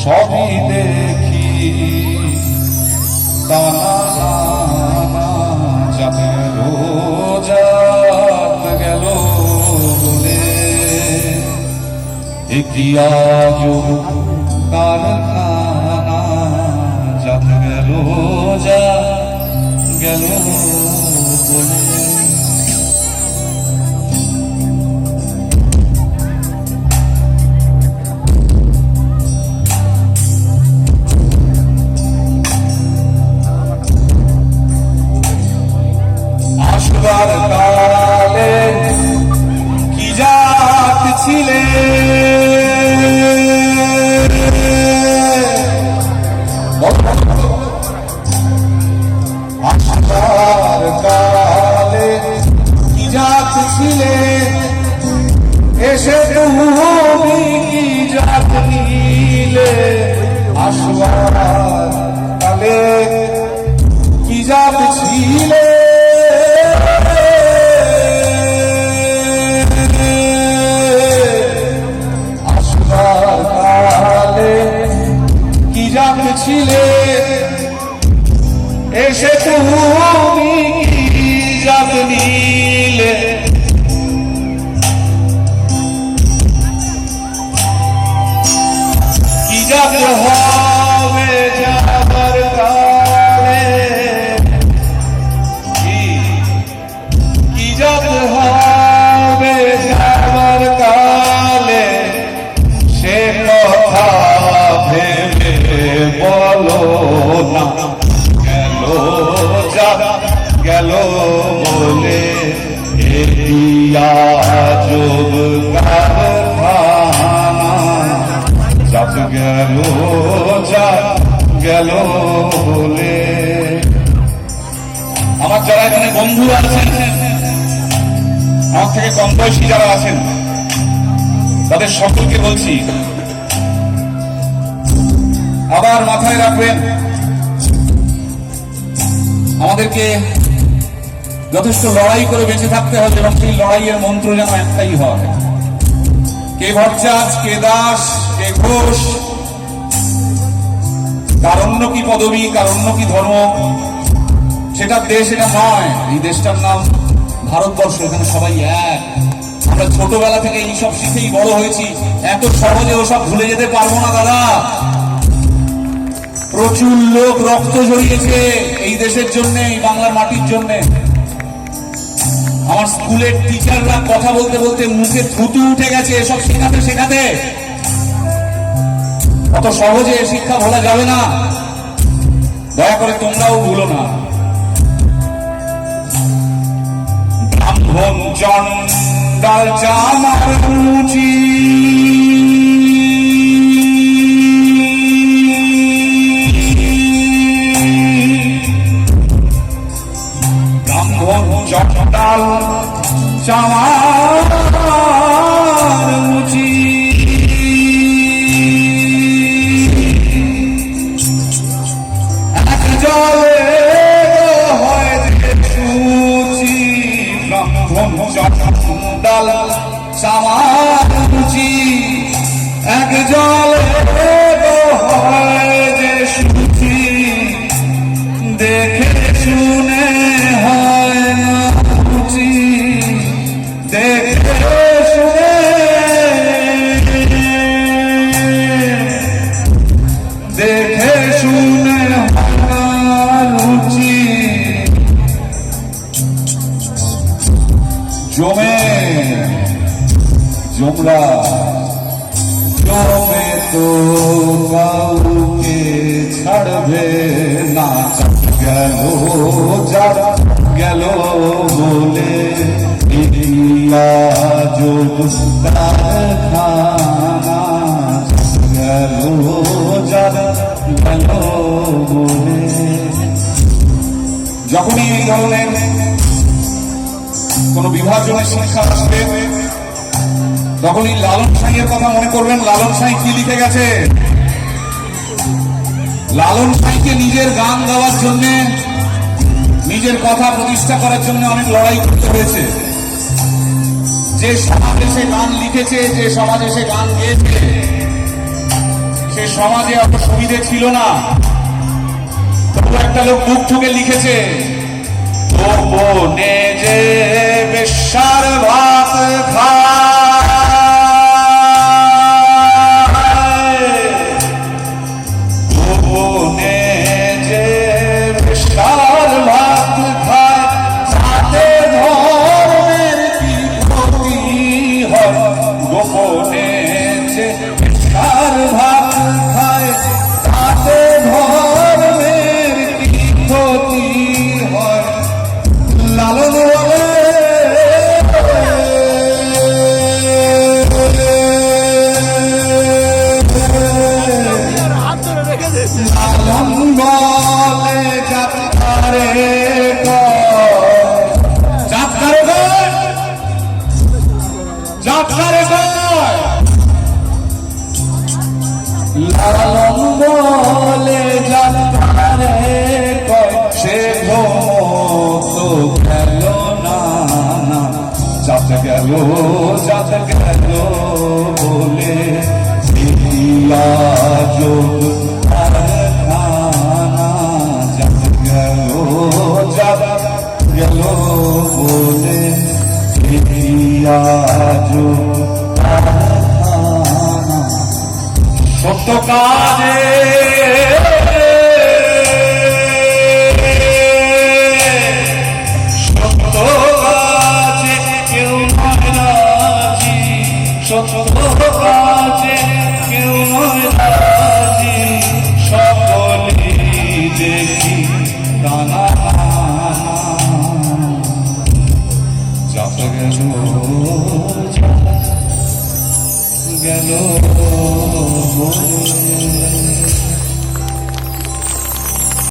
সবই দেখি টানা যাবে রোজাত গেল বলে কি আজব কারখানা যাবে গেল যা গেল বলে। আসবার কালে কি জাত ছিলে আসবার কালে কি জাত ছিলে এসে তুমি কি জাত নিলে আসবার কালে কি জাত ছিলে ছিলে এসে তুমি কি জাত নিলে কি জাত হবে যাবার কালে কি জাত হবে যাবার কালে সে কথা বলো না গেল যা গেল বলে আজব কারখানা যাত গেল যা গেল বলে। আমার যারা এখানে বন্ধু আছেন, আমার থেকে কম বয়সী যারা আছেন, তাদের সকলকে বলছি আবার মাথায় রাখবেন, আমাদেরকে যথেষ্ট লড়াই করে বেঁচে থাকতে হবে এবং সেই লড়াইয়ের মন্ত্র যেন একটাই হয়, কে ভট্টাচ, কে দাস, কে ঘোষ, কার অন্য কি পদবী, কার অন্য কি ধর্ম, সেটা দেশ এটা নয়। এই দেশটার নাম ভারতবর্ষ, এখানে সবাই এক। আমরা ছোটবেলা থেকে এইসব শিখেই বড় হয়েছি, এত সহজে ওসব ভুলে যেতে পারবো না দাদা। প্রচুর লোক রক্ত ঝরিয়েছে এই দেশের জন্য, এই বাংলার মাটির জন্য। আমার স্কুলের টিচাররা কথা বলতে বলতে মুখে থুতু উঠে গেছে এসব শেখাতে শেখাতে। অত সহজে শিক্ষা ভোলা যাবে না, দয়া করে তোমরাও ভুলো না। ব্রাহ্মণ চণ্ডাল চামার মুচি চণ্ডাল চামার মুচি এক জলে হয় সুচি। ব্রাহ্মণ চণ্ডাল চামার মুচি এক জলে হয় যে সুচি, দেখে শুনে হয় না রুচি, দেখে শুনে দেখে শুনে হয় না রুচি। জমে জমরা জমে তো কাউকে ছাড়বে না, গেল যা গেল বলে আজব কারখানা গেল যা গেল বলে। যখনই এই ধরনের কোন বিভাজনের শিক্ষা আসবে তখনই লালন সাঁইয়ের কথা মনে করবেন। লালন সাঁই কি লিখে গেছে? লালন সাঁইকে নিজের গান গাওয়ার জন্য, নিজের কথা প্রতিষ্ঠা করার জন্য অনেক লড়াই করতে হয়েছে। যে সমাজে সে গান লিখেছে, যে সমাজে সে গান গেয়েছে, সে সমাজে অত সুবিধে ছিল না। তবু একটা লোক বুক ঠুকে লিখেছে, ও বনে যে বেশ্যার ভাত খায়, ও বনে যে বেশ্যার ভাত খায়, তাতে ধর্মের কি ক্ষতি হয়। গোপনে যে বেশ্যার ভাত খায়, তাতে ধর্মের কি ক্ষতি হয়। লালন বলে লালন বলে যাত্রারে যাত্রারে যাত্রারে লালন বলে যাত্রারে কয়, সে ভ্রমত গেল না, যাত গেল বলে যোগ যাত গেল বলে সত্য কাজে সত্য কাজে কেউ নয় রাজি, সত্য কাজে কেউ নয় রাজি, সকলেই দেখি কানা যাত গেল